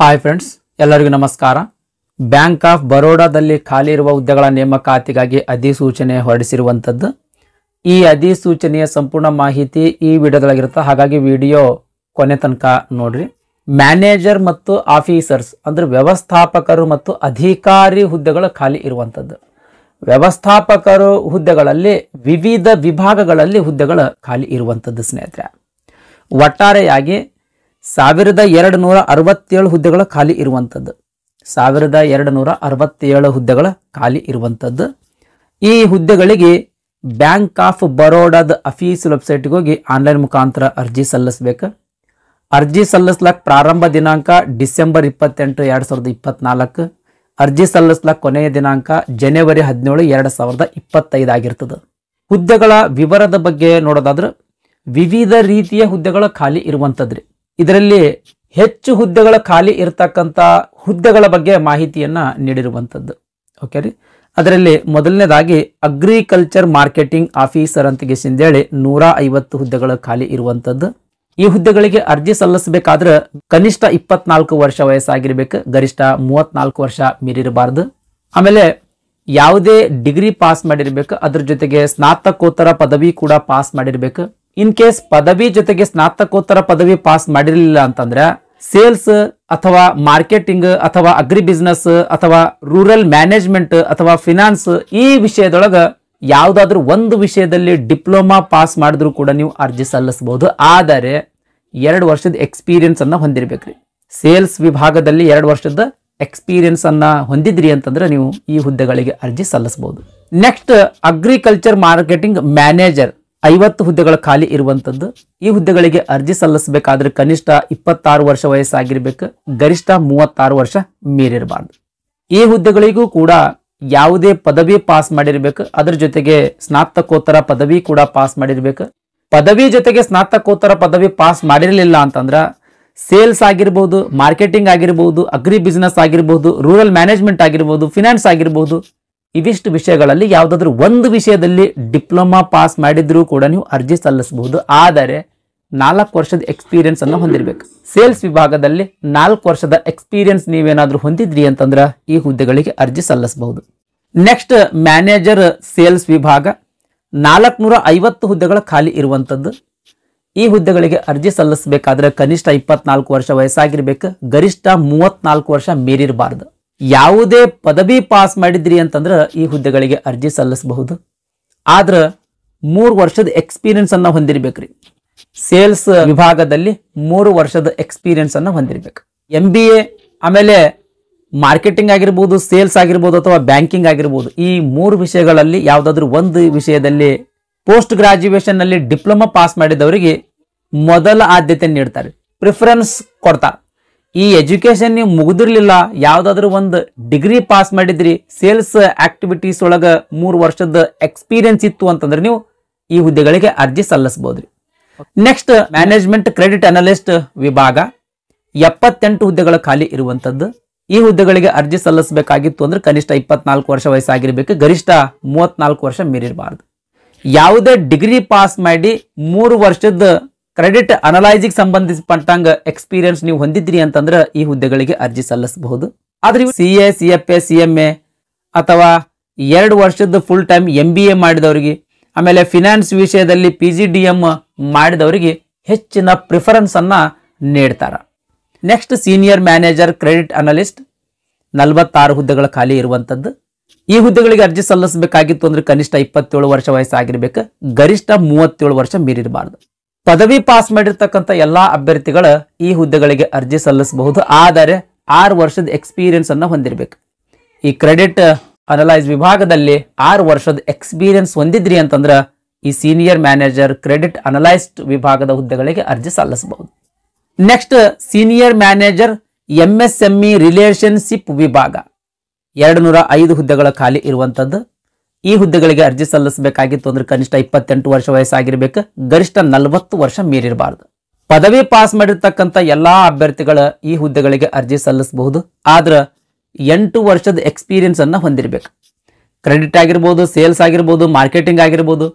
Hi friends, ಎಲ್ಲರಿಗೂ ನಮಸ್ಕಾರ. Bank of ಬರೋಡಾದಲ್ಲಿ ಖಾಲಿ ಇರುವ ಹುದ್ದೆಗಳ ನೇಮಕಾತಿಗಾಗಿ ಅಧಿಸೂಚನೆ ಹೊರಡಿಸಿರುವಂಥದ್ದು. ಈ ಅಧಿಸೂಚನೆಯ ಸಂಪೂರ್ಣ ಮಾಹಿತಿ ಈ ವಿಡಿಯೋದೊಳಗಿರುತ್ತೆ, ಹಾಗಾಗಿ ವಿಡಿಯೋ ಕೊನೆ ತನಕ ನೋಡ್ರಿ. ಮ್ಯಾನೇಜರ್ ಮತ್ತು ಆಫೀಸರ್ಸ್ ಅಂದ್ರೆ ವ್ಯವಸ್ಥಾಪಕರು ಮತ್ತು ಅಧಿಕಾರಿ ಹುದ್ದೆಗಳು ಖಾಲಿ ಇರುವಂಥದ್ದು. ವ್ಯವಸ್ಥಾಪಕರು ಹುದ್ದೆಗಳಲ್ಲಿ ವಿವಿಧ ವಿಭಾಗಗಳಲ್ಲಿ ಹುದ್ದೆಗಳು ಖಾಲಿ ಇರುವಂಥದ್ದು ಸ್ನೇಹಿತರೆ. ಒಟ್ಟಾರೆಯಾಗಿ 1267 ಹುದ್ದೆಗಳ ಖಾಲಿ ಇರುವಂಥದ್ದು. 1267 ಹುದ್ದೆಗಳ ಖಾಲಿ ಇರುವಂಥದ್ದು. ಈ ಹುದ್ದೆಗಳಿಗೆ ಬ್ಯಾಂಕ್ ಆಫ್ ಬರೋಡಾದ ಅಫೀಸಿಯಲ್ ವೆಬ್ಸೈಟ್ಗೆ ಹೋಗಿ ಆನ್ಲೈನ್ ಮುಖಾಂತರ ಅರ್ಜಿ ಸಲ್ಲಿಸಬೇಕು. ಅರ್ಜಿ ಸಲ್ಲಿಸ್ಲಕ್ಕೆ ಪ್ರಾರಂಭ ದಿನಾಂಕ ಡಿಸೆಂಬರ್ 28, 2024. ಅರ್ಜಿ ಸಲ್ಲಿಸ್ಲಕ್ಕೆ ಕೊನೆಯ ದಿನಾಂಕ ಜನವರಿ 17, 2025 ಆಗಿರ್ತದೆ. ಹುದ್ದೆಗಳ ವಿವರದ ಬಗ್ಗೆ ನೋಡೋದಾದ್ರೆ ವಿವಿಧ ರೀತಿಯ ಹುದ್ದೆಗಳ ಖಾಲಿ ಇರುವಂಥದ್ರಿ. ಇದರಲ್ಲಿ ಹೆಚ್ಚು ಹುದ್ದೆಗಳ ಖಾಲಿ ಇರತಕ್ಕಂಥ ಹುದ್ದೆಗಳ ಬಗ್ಗೆ ಮಾಹಿತಿಯನ್ನ ನೀಡಿರುವಂಥದ್ದು. ಓಕೆ ರೀ. ಅದರಲ್ಲಿ ಮೊದಲನೇದಾಗಿ ಅಗ್ರಿಕಲ್ಚರ್ ಮಾರ್ಕೆಟಿಂಗ್ ಆಫೀಸರ್ ಅಂತ ಹೇಳಿ 150 ಹುದ್ದೆಗಳು ಖಾಲಿ ಇರುವಂಥದ್ದು. ಈ ಹುದ್ದೆಗಳಿಗೆ ಅರ್ಜಿ ಸಲ್ಲಿಸಬೇಕಾದ್ರೆ ಕನಿಷ್ಠ 24 ವರ್ಷ ವಯಸ್ಸಾಗಿರ್ಬೇಕು, ಗರಿಷ್ಠ 34 ವರ್ಷ ಮೀರಿರಬಾರ್ದು. ಆಮೇಲೆ ಯಾವುದೇ ಡಿಗ್ರಿ ಪಾಸ್ ಮಾಡಿರ್ಬೇಕು, ಅದ್ರ ಜೊತೆಗೆ ಸ್ನಾತಕೋತ್ತರ ಪದವಿ ಕೂಡ ಪಾಸ್ ಮಾಡಿರ್ಬೇಕು. ಇನ್ ಕೇಸ್ ಪದವಿ ಜೊತೆಗೆ ಸ್ನಾತಕೋತ್ತರ ಪದವಿ ಪಾಸ್ ಮಾಡಿರಲಿಲ್ಲ ಅಂತಂದ್ರೆ ಸೇಲ್ಸ್ ಅಥವಾ ಮಾರ್ಕೆಟಿಂಗ್ ಅಥವಾ ಅಗ್ರಿ ಬಿಸ್ನೆಸ್ ಅಥವಾ ರೂರಲ್ ಮ್ಯಾನೇಜ್ಮೆಂಟ್ ಅಥವಾ ಫಿನಾನ್ಸ್ ಈ ವಿಷಯದೊಳಗ ಯಾವ್ದಾದ್ರು ಒಂದು ವಿಷಯದಲ್ಲಿ ಡಿಪ್ಲೊಮಾ ಪಾಸ್ ಮಾಡಿದ್ರು ಕೂಡ ನೀವು ಅರ್ಜಿ ಸಲ್ಲಿಸಬಹುದು. ಆದರೆ 2 ವರ್ಷದ ಎಕ್ಸ್ಪೀರಿಯನ್ಸ್ ಅನ್ನ ಹೊಂದಿರ್ಬೇಕ್ರಿ. ಸೇಲ್ಸ್ ವಿಭಾಗದಲ್ಲಿ 2 ವರ್ಷದ ಎಕ್ಸ್ಪೀರಿಯನ್ಸ್ ಅನ್ನ ಹೊಂದಿದ್ರಿ ಅಂತಂದ್ರೆ ನೀವು ಈ ಹುದ್ದೆಗಳಿಗೆ ಅರ್ಜಿ ಸಲ್ಲಿಸಬಹುದು. ನೆಕ್ಸ್ಟ್ ಅಗ್ರಿಕಲ್ಚರ್ ಮಾರ್ಕೆಟಿಂಗ್ ಮ್ಯಾನೇಜರ್ 50 ಹುದ್ದೆಗಳ ಖಾಲಿ ಇರುವಂತದ್ದು. ಈ ಹುದ್ದೆಗಳಿಗೆ ಅರ್ಜಿ ಸಲ್ಲಿಸಬೇಕಾದ್ರೆ ಕನಿಷ್ಠ 26 ವರ್ಷ ವಯಸ್ಸಾಗಿರ್ಬೇಕು, ಗರಿಷ್ಠ 36 ವರ್ಷ ಮೀರಿರಬಾರ್ದು. ಈ ಹುದ್ದೆಗಳಿಗೂ ಕೂಡ ಯಾವುದೇ ಪದವಿ ಪಾಸ್ ಮಾಡಿರ್ಬೇಕು, ಅದ್ರ ಜೊತೆಗೆ ಸ್ನಾತಕೋತ್ತರ ಪದವಿ ಕೂಡ ಪಾಸ್ ಮಾಡಿರ್ಬೇಕು. ಪದವಿ ಜೊತೆಗೆ ಸ್ನಾತಕೋತ್ತರ ಪದವಿ ಪಾಸ್ ಮಾಡಿರಲಿಲ್ಲ ಅಂತಂದ್ರ ಸೇಲ್ಸ್ ಆಗಿರ್ಬೋದು, ಮಾರ್ಕೆಟಿಂಗ್ ಆಗಿರ್ಬೋದು, ಅಗ್ರಿ ಬಿಸ್ನೆಸ್ ಆಗಿರ್ಬೋದು, ರೂರಲ್ ಮ್ಯಾನೇಜ್ಮೆಂಟ್ ಆಗಿರ್ಬೋದು, ಫಿನಾನ್ಸ್ ಆಗಿರ್ಬೋದು, ಇವಿಷ್ಟು ವಿಷಯಗಳಲ್ಲಿ ಯಾವುದಾದ್ರೂ ಒಂದು ವಿಷಯದಲ್ಲಿ ಡಿಪ್ಲೊಮಾ ಪಾಸ್ ಮಾಡಿದ್ರೂ ಕೂಡ ನೀವು ಅರ್ಜಿ ಸಲ್ಲಿಸಬಹುದು. ಆದರೆ 4 ವರ್ಷದ ಎಕ್ಸ್ಪೀರಿಯನ್ಸ್ ಅನ್ನು ಹೊಂದಿರಬೇಕು. ಸೇಲ್ಸ್ ವಿಭಾಗದಲ್ಲಿ 4 ವರ್ಷದ ಎಕ್ಸ್ಪೀರಿಯನ್ಸ್ ನೀವೇನಾದ್ರೂ ಹೊಂದಿದ್ರಿ ಅಂತಂದ್ರೆ ಈ ಹುದ್ದೆಗಳಿಗೆ ಅರ್ಜಿ ಸಲ್ಲಿಸಬಹುದು. ನೆಕ್ಸ್ಟ್ ಮ್ಯಾನೇಜರ್ ಸೇಲ್ಸ್ ವಿಭಾಗ 450 ಹುದ್ದೆಗಳ ಖಾಲಿ ಇರುವಂತದ್ದು. ಈ ಹುದ್ದೆಗಳಿಗೆ ಅರ್ಜಿ ಸಲ್ಲಿಸಬೇಕಾದ್ರೆ ಕನಿಷ್ಠ 24 ವರ್ಷ ವಯಸ್ಸಾಗಿರ್ಬೇಕು, ಗರಿಷ್ಠ 34 ವರ್ಷ ಮೀರಿರಬಾರ್ದು. ಯಾವುದೇ ಪದವಿ ಪಾಸ್ ಮಾಡಿದ್ರಿ ಅಂತಂದ್ರೆ ಈ ಹುದ್ದೆಗಳಿಗೆ ಅರ್ಜಿ ಸಲ್ಲಿಸಬಹುದು. ಆದ್ರ 3 ವರ್ಷದ ಎಕ್ಸ್ಪೀರಿಯನ್ಸ್ ಅನ್ನ ಹೊಂದಿರ್ಬೇಕ್ರಿ. ಸೇಲ್ಸ್ ವಿಭಾಗದಲ್ಲಿ 3 ವರ್ಷದ ಎಕ್ಸ್ಪೀರಿಯನ್ಸ್ ಅನ್ನ ಹೊಂದಿರ್ಬೇಕು. MBA ಆಮೇಲೆ ಮಾರ್ಕೆಟಿಂಗ್ ಆಗಿರ್ಬೋದು, ಸೇಲ್ಸ್ ಆಗಿರ್ಬೋದು ಅಥವಾ ಬ್ಯಾಂಕಿಂಗ್ ಆಗಿರ್ಬೋದು, ಈ 3 ವಿಷಯಗಳಲ್ಲಿ ಯಾವ್ದಾದ್ರು ಒಂದು ವಿಷಯದಲ್ಲಿ ಪೋಸ್ಟ್ ಗ್ರಾಜ್ಯುಯೇಷನ್ ನಲ್ಲಿ ಡಿಪ್ಲೊಮಾ ಪಾಸ್ ಮಾಡಿದವರಿಗೆ ಮೊದಲ ಆದ್ಯತೆ ನೀಡ್ತಾರೆ, ಪ್ರಿಫರೆನ್ಸ್ ಕೊಡ್ತಾರೆ. ಈ ಎಜುಕೇಶನ್ ನೀವು ಮುಗಿದಿರ್ಲಿಲ್ಲ, ಯಾವ್ದಾದ್ರು ಒಂದು ಡಿಗ್ರಿ ಪಾಸ್ ಮಾಡಿದ್ರಿ, ಸೇಲ್ಸ್ ಆಕ್ಟಿವಿಟೀಸ್ ಒಳಗ 3 ವರ್ಷದ ಎಕ್ಸ್ಪೀರಿಯನ್ಸ್ ಇತ್ತು ಅಂತಂದ್ರೆ ನೀವು ಈ ಹುದ್ದೆಗಳಿಗೆ ಅರ್ಜಿ ಸಲ್ಲಿಸಬಹುದ್ರಿ. ನೆಕ್ಸ್ಟ್ ಮ್ಯಾನೇಜ್ಮೆಂಟ್ ಕ್ರೆಡಿಟ್ ಅನಲಿಸ್ಟ್ ವಿಭಾಗ 78 ಹುದ್ದೆಗಳ ಖಾಲಿ ಇರುವಂತದ್ದು. ಈ ಹುದ್ದೆಗಳಿಗೆ ಅರ್ಜಿ ಸಲ್ಲಿಸಬೇಕಾಗಿತ್ತು ಅಂದ್ರೆ ಕನಿಷ್ಠ 24 ವರ್ಷ ವಯಸ್ಸಾಗಿರ್ಬೇಕು, ಗರಿಷ್ಠ 34 ವರ್ಷ ಮೀರಿರಬಾರ್ದು. ಯಾವುದೇ ಡಿಗ್ರಿ ಪಾಸ್ ಮಾಡಿ 3 ವರ್ಷದ ಕ್ರೆಡಿಟ್ ಅನಲೈಸಿಂಗ್ ಸಂಬಂಧಿಸಿಪಟ್ಟಂಗ ಎಕ್ಸ್ಪೀರಿಯನ್ಸ್ ನೀವು ಹೊಂದಿದ್ರಿ ಅಂತಂದ್ರೆ ಈ ಹುದ್ದೆಗಳಿಗೆ ಅರ್ಜಿ ಸಲ್ಲಿಸಬಹುದು. ಆದ್ರೆ CA, CFA, CMA ಅಥವಾ 2 ವರ್ಷದ ಫುಲ್ ಟೈಮ್ MBA ಮಾಡಿದವರಿಗೆ, ಆಮೇಲೆ ಫಿನಾನ್ಸ್ ವಿಷಯದಲ್ಲಿ PGDM ಮಾಡಿದವರಿಗೆ ಹೆಚ್ಚಿನ ಪ್ರಿಫರೆನ್ಸ್ ಅನ್ನ ನೀಡ್ತಾರ. Next senior manager credit analyst 46 ಹುದ್ದೆಗಳ ಖಾಲಿ ಇರುವಂತದ್ದು. ಈ ಹುದ್ದೆಗಳಿಗೆ ಅರ್ಜಿ ಸಲ್ಲಿಸಬೇಕಾಗಿತ್ತು ಅಂದ್ರೆ ಕನಿಷ್ಠ 27 ವರ್ಷ ವಯಸ್ಸಾಗಿರ್ಬೇಕು, ಗರಿಷ್ಠ 37 ವರ್ಷ ಮೀರಿರಬಾರ್ದು. ಪದವಿ ಪಾಸ್ ಮಾಡಿರ್ತಕ್ಕಂಥ ಎಲ್ಲಾ ಅಭ್ಯರ್ಥಿಗಳ ಈ ಹುದ್ದೆಗಳಿಗೆ ಅರ್ಜಿ ಸಲ್ಲಿಸಬಹುದು. ಆದರೆ 6 ವರ್ಷದ ಎಕ್ಸ್ಪೀರಿಯನ್ಸ್ ಅನ್ನ ಹೊಂದಿರಬೇಕು. ಈ ಕ್ರೆಡಿಟ್ ಅನಲೈಸ್ ವಿಭಾಗದಲ್ಲಿ 6 ವರ್ಷದ ಎಕ್ಸ್ಪೀರಿಯನ್ಸ್ ಹೊಂದಿದ್ರಿ ಅಂತಂದ್ರ ಈ ಸೀನಿಯರ್ ಮ್ಯಾನೇಜರ್ ಕ್ರೆಡಿಟ್ ಅನಲೈಸ್ಟ್ ವಿಭಾಗದ ಹುದ್ದೆಗಳಿಗೆ ಅರ್ಜಿ ಸಲ್ಲಿಸಬಹುದು. Next senior manager MSME relationship ವಿಭಾಗ 205 ಹುದ್ದೆಗಳ ಖಾಲಿ ಇರುವಂತದ್ದು. ಈ ಹುದ್ದೆಗಳಿಗೆ ಅರ್ಜಿ ಸಲ್ಲಿಸಬೇಕಾಗಿತ್ತು ಅಂದ್ರೆ ಕನಿಷ್ಠ 28 ವರ್ಷ ವಯಸ್ಸಾಗಿರ್ಬೇಕು, ಗರಿಷ್ಠ 40 ವರ್ಷ ಮೀರಿರಬಾರ್ದು. ಪದವಿ ಪಾಸ್ ಮಾಡಿರ್ತಕ್ಕಂಥ ಎಲ್ಲಾ ಅಭ್ಯರ್ಥಿಗಳ ಈ ಹುದ್ದೆಗಳಿಗೆ ಅರ್ಜಿ ಸಲ್ಲಿಸಬಹುದು. ಆದ್ರ 8 ವರ್ಷದ ಎಕ್ಸ್ಪೀರಿಯನ್ಸ್ ಅನ್ನ ಹೊಂದಿರಬೇಕು. ಕ್ರೆಡಿಟ್ ಆಗಿರ್ಬೋದು, ಸೇಲ್ಸ್ ಆಗಿರ್ಬೋದು, ಮಾರ್ಕೆಟಿಂಗ್ ಆಗಿರ್ಬೋದು,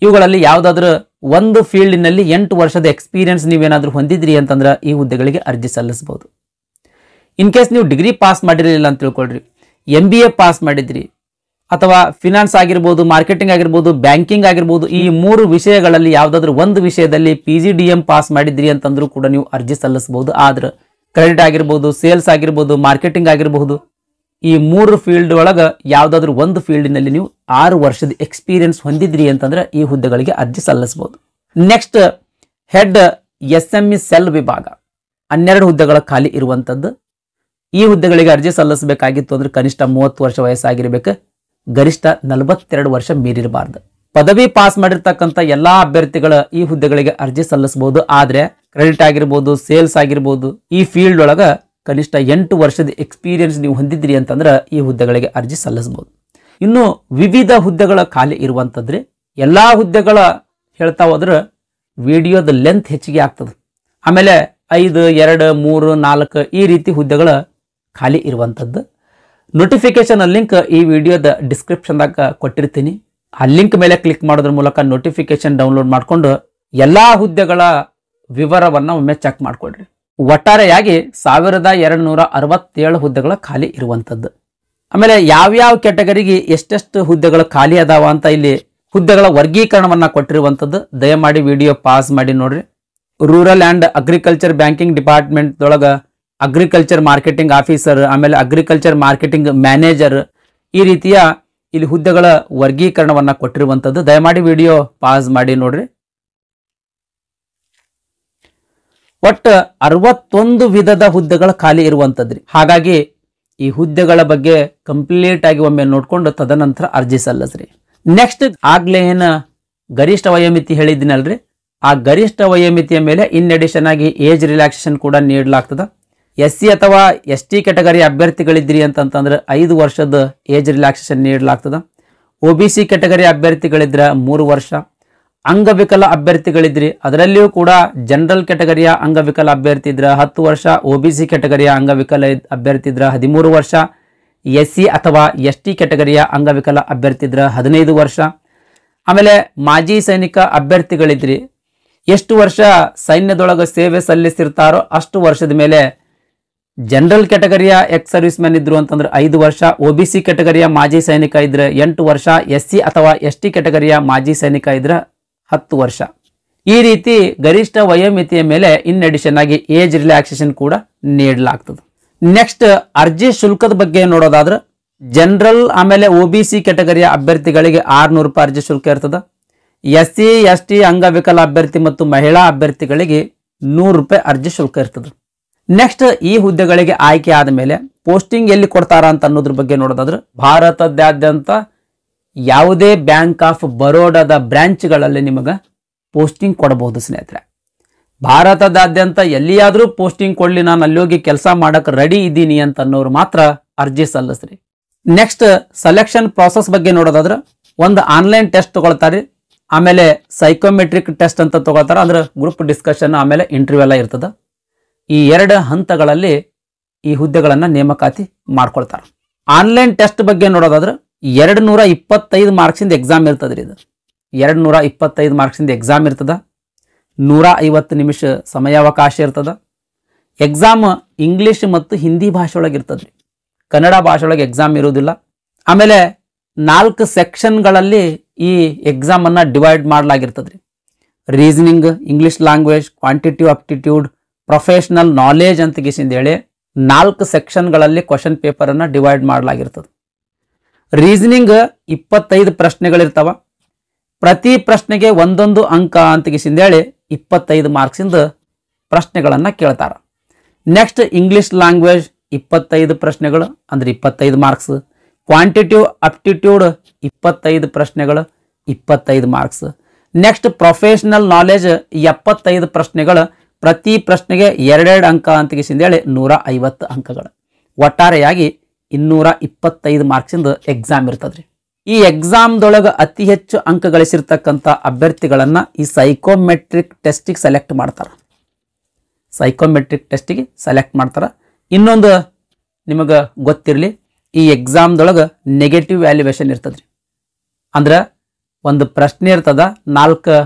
ಇವುಗಳಲ್ಲಿ ಯಾವ್ದಾದ್ರು ಒಂದು ಫೀಲ್ಡ್ ನಲ್ಲಿ 8 ವರ್ಷದ ಎಕ್ಸ್ಪೀರಿಯನ್ಸ್ ನೀವೇನಾದ್ರೂ ಹೊಂದಿದ್ರಿ ಅಂತಂದ್ರೆ ಈ ಹುದ್ದೆಗಳಿಗೆ ಅರ್ಜಿ ಸಲ್ಲಿಸಬಹುದು. ಇನ್ ಕೇಸ್ ನೀವು ಡಿಗ್ರಿ ಪಾಸ್ ಮಾಡಿರಲಿಲ್ಲ ಅಂತ ತಿಳ್ಕೊಳ್ರಿ, MBA ಪಾಸ್ ಮಾಡಿದ್ರಿ ಅಥವಾ ಫಿನಾನ್ಸ್ ಆಗಿರ್ಬೋದು, ಮಾರ್ಕೆಟಿಂಗ್ ಆಗಿರ್ಬೋದು, ಬ್ಯಾಂಕಿಂಗ್ ಆಗಿರ್ಬೋದು, ಈ 3 ವಿಷಯಗಳಲ್ಲಿ ಯಾವುದಾದ್ರೂ ಒಂದು ವಿಷಯದಲ್ಲಿ PGDM ಪಾಸ್ ಮಾಡಿದ್ರಿ ಅಂತಂದ್ರೂ ಕೂಡ ನೀವು ಅರ್ಜಿ ಸಲ್ಲಿಸಬಹುದು. ಆದ್ರೆ ಕ್ರೆಡಿಟ್ ಆಗಿರ್ಬೋದು, ಸೇಲ್ಸ್ ಆಗಿರ್ಬೋದು, ಮಾರ್ಕೆಟಿಂಗ್ ಆಗಿರಬಹುದು, ಈ 3 ಫೀಲ್ಡ್ ಒಳಗೆ ಯಾವುದಾದ್ರೂ ಒಂದು ಫೀಲ್ಡಿನಲ್ಲಿ ನೀವು 6 ವರ್ಷದ ಎಕ್ಸ್ಪೀರಿಯನ್ಸ್ ಹೊಂದಿದ್ರಿ ಅಂತಂದ್ರೆ ಈ ಹುದ್ದೆಗಳಿಗೆ ಅರ್ಜಿ ಸಲ್ಲಿಸಬಹುದು. ನೆಕ್ಸ್ಟ್ ಹೆಡ್ SME ಸೆಲ್ ವಿಭಾಗ 12 ಹುದ್ದೆಗಳ ಖಾಲಿ ಇರುವಂತದ್ದು. ಈ ಹುದ್ದೆಗಳಿಗೆ ಅರ್ಜಿ ಸಲ್ಲಿಸಬೇಕಾಗಿತ್ತು ಅಂದ್ರೆ ಕನಿಷ್ಠ 30 ವರ್ಷ ವಯಸ್ಸಾಗಿರ್ಬೇಕು, ಗರಿಷ್ಠ 42 ವರ್ಷ ಮೀರಿರಬಾರ್ದು. ಪದವಿ ಪಾಸ್ ಮಾಡಿರ್ತಕ್ಕಂಥ ಎಲ್ಲಾ ಅಭ್ಯರ್ಥಿಗಳ ಈ ಹುದ್ದೆಗಳಿಗೆ ಅರ್ಜಿ ಸಲ್ಲಿಸಬಹುದು. ಆದ್ರೆ ಕ್ರೆಡಿಟ್ ಆಗಿರ್ಬೋದು, ಸೇಲ್ಸ್ ಆಗಿರ್ಬೋದು, ಈ ಫೀಲ್ಡ್ ಒಳಗ ಕನಿಷ್ಠ 8 ವರ್ಷದ ಎಕ್ಸ್ಪೀರಿಯನ್ಸ್ ನೀವು ಹೊಂದಿದ್ರಿ ಅಂತಂದ್ರೆ ಈ ಹುದ್ದೆಗಳಿಗೆ ಅರ್ಜಿ ಸಲ್ಲಿಸಬಹುದು. ಇನ್ನು ವಿವಿಧ ಹುದ್ದೆಗಳ ಖಾಲಿ ಇರುವಂತದ್ರಿ. ಎಲ್ಲಾ ಹುದ್ದೆಗಳ ಹೇಳ್ತಾ ಹೋದ್ರೆ ವಿಡಿಯೋದ ಲೆಂತ್ ಹೆಚ್ಚಿಗೆ ಆಗ್ತದೆ. ಆಮೇಲೆ 5, 2, 3, 4 ಈ ರೀತಿ ಹುದ್ದೆಗಳ ಖಾಲಿ ಇರುವಂತದ್ದು. ನೋಟಿಫಿಕೇಶನ್ ಲಿಂಕ್ ಈ ವಿಡಿಯೋದ ಡಿಸ್ಕ್ರಿಪ್ಷನ್ದಾಗ ಕೊಟ್ಟಿರ್ತೀನಿ. ಆ ಲಿಂಕ್ ಮೇಲೆ ಕ್ಲಿಕ್ ಮಾಡೋದ್ರ ಮೂಲಕ ನೋಟಿಫಿಕೇಶನ್ ಡೌನ್ಲೋಡ್ ಮಾಡಿಕೊಂಡು ಎಲ್ಲಾ ಹುದ್ದೆಗಳ ವಿವರವನ್ನ ಒಮ್ಮೆ ಚೆಕ್ ಮಾಡ್ಕೊಳ್ರಿ. ಒಟ್ಟಾರೆಯಾಗಿ 1267 ಹುದ್ದೆಗಳ ಖಾಲಿ ಇರುವಂತದ್ದು. ಆಮೇಲೆ ಯಾವ್ಯಾವ ಕ್ಯಾಟಗರಿಗೆ ಎಷ್ಟೆಷ್ಟು ಹುದ್ದೆಗಳು ಖಾಲಿ ಅದಾವ ಅಂತ ಇಲ್ಲಿ ಹುದ್ದೆಗಳ ವರ್ಗೀಕರಣವನ್ನ ಕೊಟ್ಟಿರುವಂತದ್ದು. ದಯಮಾಡಿ ವಿಡಿಯೋ ಪಾಸ್ ಮಾಡಿ ನೋಡ್ರಿ. Rural and agriculture banking department ಒಳಗ ಅಗ್ರಿಕಲ್ಚರ್ ಮಾರ್ಕೆಟಿಂಗ್ ಆಫೀಸರ್, ಆಮೇಲೆ ಅಗ್ರಿಕಲ್ಚರ್ ಮಾರ್ಕೆಟಿಂಗ್ ಮ್ಯಾನೇಜರ್, ಈ ರೀತಿಯ ಇಲ್ಲಿ ಹುದ್ದೆಗಳ ವರ್ಗೀಕರಣವನ್ನ ಕೊಟ್ಟಿರುವಂತದ್ದು. ದಯಮಾಡಿ ವಿಡಿಯೋ ಪಾಸ್ ಮಾಡಿ ನೋಡ್ರಿ. ಒಟ್ಟು 61 ವಿಧದ ಹುದ್ದೆಗಳ ಖಾಲಿ ಇರುವಂತದ್ರಿ. ಹಾಗಾಗಿ ಈ ಹುದ್ದೆಗಳ ಬಗ್ಗೆ ಕಂಪ್ಲೀಟ್ ಆಗಿ ಒಮ್ಮೆ ನೋಡ್ಕೊಂಡು ತದನಂತರ ಅರ್ಜಿ ಸಲ್ಲಿಸ್ರಿ. ನೆಕ್ಸ್ಟ್ ಆಗ್ಲೇ ಏನ ಗರಿಷ್ಠ ವಯೋಮಿತಿ ಹೇಳಿದ್ದೀನಲ್ರಿ, ಆ ಗರಿಷ್ಠ ವಯೋಮಿತಿಯ ಮೇಲೆ ಇನ್ ಅಡಿಷನ್ ಆಗಿ ಏಜ್ ರಿಲ್ಯಾಕ್ಸೇಷನ್ ಕೂಡ ನೀಡಲಾಗ್ತದ. SC ಅಥವಾ ST ಕ್ಯಾಟಗರಿ ಅಭ್ಯರ್ಥಿಗಳಿದ್ರಿ ಅಂತಂದ್ರೆ 5 ವರ್ಷದ ಏಜ್ ರಿಲ್ಯಾಕ್ಸೇಷನ್ ನೀಡಲಾಗ್ತದ. OBC ಕ್ಯಾಟಗರಿ ಅಭ್ಯರ್ಥಿಗಳಿದ್ರ 3 ವರ್ಷ. ಅಂಗವಿಕಲ ಅಭ್ಯರ್ಥಿಗಳಿದ್ರಿ ಅದರಲ್ಲಿಯೂ ಕೂಡ ಜನರಲ್ ಕ್ಯಾಟಗರಿಯ ಅಂಗವಿಕಲ ಅಭ್ಯರ್ಥಿ ಇದ್ರ 10 ವರ್ಷ, OBC ಕ್ಯಾಟಗರಿಯ ಅಂಗವಿಕಲ ಅಭ್ಯರ್ಥಿ ಇದ್ರ 13 ವರ್ಷ, SC ಅಥವಾ ST ಕ್ಯಾಟಗರಿಯ ಅಂಗವಿಕಲ ಅಭ್ಯರ್ಥಿ ಇದ್ರ 15 ವರ್ಷ. ಆಮೇಲೆ ಮಾಜಿ ಸೈನಿಕ ಅಭ್ಯರ್ಥಿಗಳಿದ್ರಿ ಎಷ್ಟು ವರ್ಷ ಸೈನ್ಯದೊಳಗೆ ಸೇವೆ ಸಲ್ಲಿಸಿರ್ತಾರೋ ಅಷ್ಟು ವರ್ಷದ ಮೇಲೆ ಜನರಲ್ ಕ್ಯಾಟಗರಿಯ ಎಕ್ಸ್ ಸರ್ವಿಸ್ ಮ್ಯಾನ್ ಇದ್ರು ಅಂತಂದ್ರೆ 5 ವರ್ಷ, OBC ಕ್ಯಾಟಗರಿಯ ಮಾಜಿ ಸೈನಿಕ ಇದ್ರೆ 8 ವರ್ಷ, SC ಅಥವಾ ST ಕ್ಯಾಟಗರಿಯ ಮಾಜಿ ಸೈನಿಕ ಇದ್ರೆ 10 ವರ್ಷ. ಈ ರೀತಿ ಗರಿಷ್ಠ ವಯೋಮಿತಿಯ ಮೇಲೆ ಇನ್ ಅಡಿಷನ್ ಆಗಿ ಏಜ್ ರಿಲ್ಯಾಕ್ಸೇಷನ್ ಕೂಡ ನೀಡಲಾಗ್ತದೆ. ನೆಕ್ಸ್ಟ್ ಅರ್ಜಿ ಶುಲ್ಕದ ಬಗ್ಗೆ ನೋಡೋದಾದ್ರೆ ಜನರಲ್ ಆಮೇಲೆ OBC ಕ್ಯಾಟಗರಿಯ ಅಭ್ಯರ್ಥಿಗಳಿಗೆ 600 ರೂಪಾಯಿ ಅರ್ಜಿ ಶುಲ್ಕ ಇರ್ತದೆ. SC ST ಅಂಗವಿಕಲ ಅಭ್ಯರ್ಥಿ ಮತ್ತು ಮಹಿಳಾ ಅಭ್ಯರ್ಥಿಗಳಿಗೆ 100 ರೂಪಾಯಿ ಅರ್ಜಿ ಶುಲ್ಕ ಇರ್ತದೆ. ನೆಕ್ಸ್ಟ್ ಈ ಹುದ್ದೆಗಳಿಗೆ ಆಯ್ಕೆ ಆದ ಮೇಲೆ ಪೋಸ್ಟಿಂಗ್ ಎಲ್ಲಿ ಕೊಡ್ತಾರ ಅಂತ ಅನ್ನೋದ್ರ ಬಗ್ಗೆ ನೋಡೋದಾದ್ರೆ ಭಾರತದಾದ್ಯಂತ ಯಾವುದೇ ಬ್ಯಾಂಕ್ ಆಫ್ ಬರೋಡಾದ ಬ್ರಾಂಚ್ಗಳಲ್ಲಿ ನಿಮಗೆ ಪೋಸ್ಟಿಂಗ್ ಕೊಡಬಹುದು ಸ್ನೇಹಿತರೆ. ಭಾರತದಾದ್ಯಂತ ಎಲ್ಲಿಯಾದ್ರೂ ಪೋಸ್ಟಿಂಗ್ ಕೊಡ್ಲಿ, ನಾನು ಅಲ್ಲಿ ಹೋಗಿ ಕೆಲಸ ಮಾಡಕ್ ರೆಡಿ ಇದ್ದೀನಿ ಅಂತ ಅನ್ನೋರು ಮಾತ್ರ ಅರ್ಜಿ ಸಲ್ಲಿಸ್ರಿ. ನೆಕ್ಸ್ಟ್ ಸೆಲೆಕ್ಷನ್ ಪ್ರಾಸೆಸ್ ಬಗ್ಗೆ ನೋಡೋದಾದ್ರೆ ಒಂದು ಆನ್ಲೈನ್ ಟೆಸ್ಟ್ ತಗೊಳ್ತಾರೆ, ಆಮೇಲೆ ಸೈಕೋಮೆಟ್ರಿಕ್ ಟೆಸ್ಟ್ ಅಂತ ತಗೊಳ್ತಾರೆ, ಅಂದ್ರೆ ಗ್ರೂಪ್ ಡಿಸ್ಕಷನ್, ಆಮೇಲೆ ಇಂಟರ್ವ್ಯೂ ಎಲ್ಲ ಇರ್ತದೆ. ಈ 2 ಹಂತಗಳಲ್ಲಿ ಈ ಹುದ್ದೆಗಳನ್ನ ನೇಮಕಾತಿ ಮಾಡ್ಕೊಳ್ತಾರೆ. ಆನ್ಲೈನ್ ಟೆಸ್ಟ್ ಬಗ್ಗೆ ನೋಡೋದಾದ್ರೆ 225 ಮಾರ್ಕ್ಸಿಂದ ಎಕ್ಸಾಮ್ ಇರ್ತದ್ರಿ. ಇದು 225 ಮಾರ್ಕ್ಸಿಂದ ಎಕ್ಸಾಮ್ ಇರ್ತದ. 150 ನಿಮಿಷ ಸಮಯಾವಕಾಶ ಇರ್ತದ. ಎಕ್ಸಾಮ್ ಇಂಗ್ಲಿಷ್ ಮತ್ತು ಹಿಂದಿ ಭಾಷೆ ಒಳಗೆ ಇರ್ತದ್ರಿ, ಕನ್ನಡ ಭಾಷೆ ಒಳಗೆ ಎಕ್ಸಾಮ್ ಇರುವುದಿಲ್ಲ. ಆಮೇಲೆ 4 ಸೆಕ್ಷನ್ಗಳಲ್ಲಿ ಈ ಎಕ್ಸಾಮ್ ಅನ್ನ ಡಿವೈಡ್ ಮಾಡಲಾಗಿರ್ತದ್ರಿ. Reasoning, English language, quantitative aptitude, professional knowledge ಅಂತ ಹೇಳಿ 4 ಸೆಕ್ಷನ್ಗಳಲ್ಲಿ ಕ್ವಶನ್ ಪೇಪರ್ ಅನ್ನ ಡಿವೈಡ್ ಮಾಡಲಾಗಿರ್ತದೆ. ರೀಸನಿಂಗ್ 25 ಪ್ರಶ್ನೆಗಳಿರ್ತಾವ. ಪ್ರತಿ ಪ್ರಶ್ನೆಗೆ 1 ಅಂಕ ಅಂತ ಹೇಳಿ 25 ಮಾರ್ಕ್ಸಿಂದ ಪ್ರಶ್ನೆಗಳನ್ನ ಕೇಳ್ತಾರ. ನೆಕ್ಸ್ಟ್ ಇಂಗ್ಲಿಷ್ ಲ್ಯಾಂಗ್ವೇಜ್ 25 ಪ್ರಶ್ನೆಗಳು ಅಂದ್ರೆ 25 ಮಾರ್ಕ್ಸ್. ಕ್ವಾಂಟಿಟಿವ್ ಅಪ್ಟಿಟ್ಯೂಡ್ 25 ಪ್ರಶ್ನೆಗಳು 25 ಮಾರ್ಕ್ಸ್. ನೆಕ್ಸ್ಟ್ ಪ್ರೊಫೆಷನಲ್ ನಾಲೆಜ್ 75 ಪ್ರಶ್ನೆಗಳು, ಪ್ರತಿ ಪ್ರಶ್ನೆಗೆ 2 ಅಂಕ ಅಂತ ಹೇಳಿ 150 ಅಂಕಗಳು. ಒಟ್ಟಾರೆಯಾಗಿ 225 ಮಾರ್ಕ್ಸಿಂದ ಎಕ್ಸಾಮ್ ಇರ್ತದ್ರಿ. ಈ ಎಕ್ಸಾಮ್ದೊಳಗೆ ಅತಿ ಹೆಚ್ಚು ಅಂಕ ಗಳಿಸಿರ್ತಕ್ಕಂಥ ಅಭ್ಯರ್ಥಿಗಳನ್ನ ಈ ಸೈಕೋಮೆಟ್ರಿಕ್ ಟೆಸ್ಟಿಗೆ ಸೆಲೆಕ್ಟ್ ಮಾಡ್ತಾರೆ. ಸೈಕೋಮೆಟ್ರಿಕ್ ಟೆಸ್ಟಿಗೆ ಸೆಲೆಕ್ಟ್ ಮಾಡ್ತಾರೆ. ಇನ್ನೊಂದು ನಿಮಗೆ ಗೊತ್ತಿರಲಿ, ಈ ಎಕ್ಸಾಮ್ದೊಳಗೆ ನೆಗೆಟಿವ್ ವ್ಯಾಲ್ಯುವೇಷನ್ ಇರ್ತದ್ರಿ. ಅಂದ್ರೆ ಒಂದು ಪ್ರಶ್ನೆ ಇರ್ತದ, 4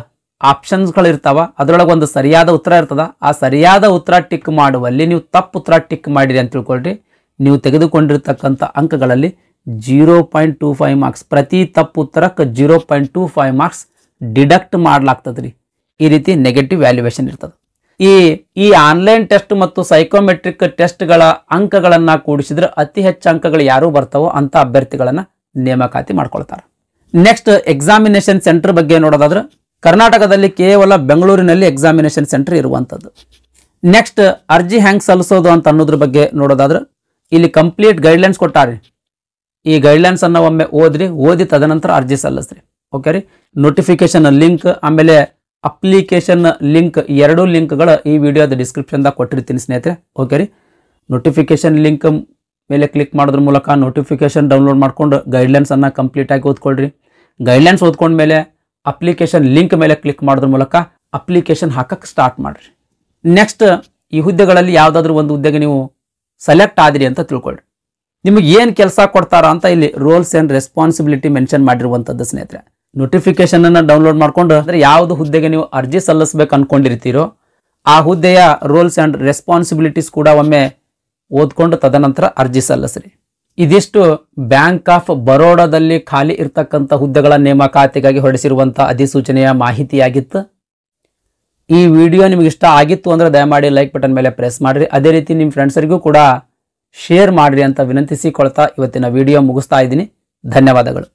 ಆಪ್ಷನ್ಸ್ಗಳು ಇರ್ತಾವ, ಅದರೊಳಗೆ ಒಂದು ಸರಿಯಾದ ಉತ್ತರ ಇರ್ತದ. ಆ ಸರಿಯಾದ ಉತ್ತರ ಟಿಕ್ ಮಾಡುವಲ್ಲಿ ನೀವು ತಪ್ಪು ಉತ್ತರ ಟಿಕ್ ಮಾಡಿರಿ ಅಂತ ತಿಳ್ಕೊಳ್ರಿ, ನೀವು ತೆಗೆದುಕೊಂಡಿರ್ತಕ್ಕಂಥ ಅಂಕಗಳಲ್ಲಿ 0.25 ಮಾರ್ಕ್ಸ್, ಪ್ರತಿ ತಪ್ಪು ಉತ್ತರಕ್ಕೆ 0.25 ಮಾರ್ಕ್ಸ್ ಡಿಡಕ್ಟ್ ಮಾಡ್ಲಾಗ್ತದ್ರಿ. ಈ ರೀತಿ ನೆಗೆಟಿವ್ ವ್ಯಾಲ್ಯೂಯೇಷನ್ ಇರ್ತದೆ. ಈ ಆನ್ಲೈನ್ ಟೆಸ್ಟ್ ಮತ್ತು ಸೈಕೋಮೆಟ್ರಿಕ್ ಟೆಸ್ಟ್ಗಳ ಅಂಕಗಳನ್ನು ಕೂಡಿಸಿದ್ರೆ ಅತಿ ಹೆಚ್ಚು ಅಂಕಗಳು ಯಾರು ಬರ್ತಾವೋ ಅಂತ ಅಭ್ಯರ್ಥಿಗಳನ್ನು ನೇಮಕಾತಿ ಮಾಡ್ಕೊಳ್ತಾರೆ. ನೆಕ್ಸ್ಟ್ ಎಕ್ಸಾಮಿನೇಷನ್ ಸೆಂಟರ್ ಬಗ್ಗೆ ನೋಡೋದಾದ್ರೆ ಕರ್ನಾಟಕದಲ್ಲಿ ಕೇವಲ ಬೆಂಗಳೂರಿನಲ್ಲಿ ಎಕ್ಸಾಮಿನೇಷನ್ ಸೆಂಟರ್ ಇರುವಂಥದ್ದು. ನೆಕ್ಸ್ಟ್ ಅರ್ಜಿ ಹೆಂಗೆ ಸಲ್ಲಿಸೋದು ಅಂತ ಅನ್ನೋದ್ರ ಬಗ್ಗೆ ನೋಡೋದಾದ್ರೆ ಇಲ್ಲಿ ಕಂಪ್ಲೀಟ್ ಗೈಡ್ಲೈನ್ಸ್ ಕೊಟ್ಟಾರೆ. ಈ ಗೈಡ್ಲೈನ್ಸ್ ಅನ್ನು ಒಮ್ಮೆ ಓದಿ ತದನಂತರ ಅರ್ಜಿ ಸಲ್ಲಿಸ್ರಿ. ಓಕೆ ರೀ. ನೋಟಿಫಿಕೇಶನ್ ಲಿಂಕ್ ಆಮೇಲೆ ಅಪ್ಲಿಕೇಶನ್ ಲಿಂಕ್, ಎರಡೂ ಲಿಂಕ್ಗಳು ಈ ವಿಡಿಯೋದ ಡಿಸ್ಕ್ರಿಪ್ಷನ್ದಾಗ ಕೊಟ್ಟಿರ್ತೀನಿ ಸ್ನೇಹಿತರೆ. ಓಕೆ ರೀ. ನೋಟಿಫಿಕೇಶನ್ ಲಿಂಕ್ ಮೇಲೆ ಕ್ಲಿಕ್ ಮಾಡೋದ್ರ ಮೂಲಕ ನೋಟಿಫಿಕೇಶನ್ ಡೌನ್ಲೋಡ್ ಮಾಡ್ಕೊಂಡು ಗೈಡ್ಲೈನ್ಸನ್ನು ಕಂಪ್ಲೀಟಾಗಿ ಓದ್ಕೊಳ್ರಿ. ಗೈಡ್ಲೈನ್ಸ್ ಓದ್ಕೊಂಡ್ಮೇಲೆ ಅಪ್ಲಿಕೇಶನ್ ಲಿಂಕ್ ಮೇಲೆ ಕ್ಲಿಕ್ ಮಾಡೋದ್ರ ಮೂಲಕ ಅಪ್ಲಿಕೇಶನ್ ಹಾಕಕ್ಕೆ ಸ್ಟಾರ್ಟ್ ಮಾಡಿರಿ. ನೆಕ್ಸ್ಟ್ ಈ ಹುದ್ದೆಗಳಲ್ಲಿ ಯಾವುದಾದ್ರೂ ಒಂದು ಹುದ್ದೆಗೆ ನೀವು ಸೆಲೆಕ್ಟ್ ಆದಿರಿ ಅಂತ ತಿಳ್ಕೊಳ್ರಿ. ನಿಮಗೆ ಏನು ಕೆಲಸ ಕೊಡ್ತಾರ ಅಂತ ಇಲ್ಲಿ ರೋಲ್ಸ್ ಆ್ಯಂಡ್ ರೆಸ್ಪಾನ್ಸಿಬಿಲಿಟಿ ಮೆನ್ಷನ್ ಮಾಡಿರುವಂಥದ್ದು ಸ್ನೇಹಿತರೆ. ನೋಟಿಫಿಕೇಶನ್ ಅನ್ನು ಡೌನ್ಲೋಡ್ ಮಾಡ್ಕೊಂಡು ಅಂದರೆ ಯಾವುದು ಹುದ್ದೆಗೆ ನೀವು ಅರ್ಜಿ ಸಲ್ಲಿಸಬೇಕು ಅನ್ಕೊಂಡಿರ್ತೀರೋ ಆ ಹುದ್ದೆಯ ರೋಲ್ಸ್ ಆ್ಯಂಡ್ ರೆಸ್ಪಾನ್ಸಿಬಿಲಿಟೀಸ್ ಕೂಡ ಒಮ್ಮೆ ಓದ್ಕೊಂಡು ತದನಂತರ ಅರ್ಜಿ ಸಲ್ಲಿಸ್ರಿ. ಇದಿಷ್ಟು ಬ್ಯಾಂಕ್ ಆಫ್ ಬರೋಡಾದಲ್ಲಿ ಖಾಲಿ ಇರ್ತಕ್ಕಂಥ ಹುದ್ದೆಗಳ ನೇಮಕಾತಿಗಾಗಿ ಹೊರಡಿಸಿರುವಂಥ ಅಧಿಸೂಚನೆಯ ಮಾಹಿತಿಯಾಗಿತ್ತು. ಈ ವಿಡಿಯೋ ನಿಮಗೆ ಇಷ್ಟ ಆಗಿತ್ತು ಅಂದರೆ ದಯಮಾಡಿ ಲೈಕ್ ಬಟನ್ ಮೇಲೆ ಪ್ರೆಸ್ ಮಾಡಿರಿ. ಅದೇ ರೀತಿ ನಿಮ್ಮ ಫ್ರೆಂಡ್ಸರಿಗೂ ಕೂಡ ಶೇರ್ ಮಾಡಿರಿ ಅಂತ ವಿನಂತಿಸಿಕೊಳ್ತಾ ಇವತ್ತಿನ ವಿಡಿಯೋ ಮುಗಿಸ್ತಾ ಇದ್ದೀನಿ. ಧನ್ಯವಾದಗಳು.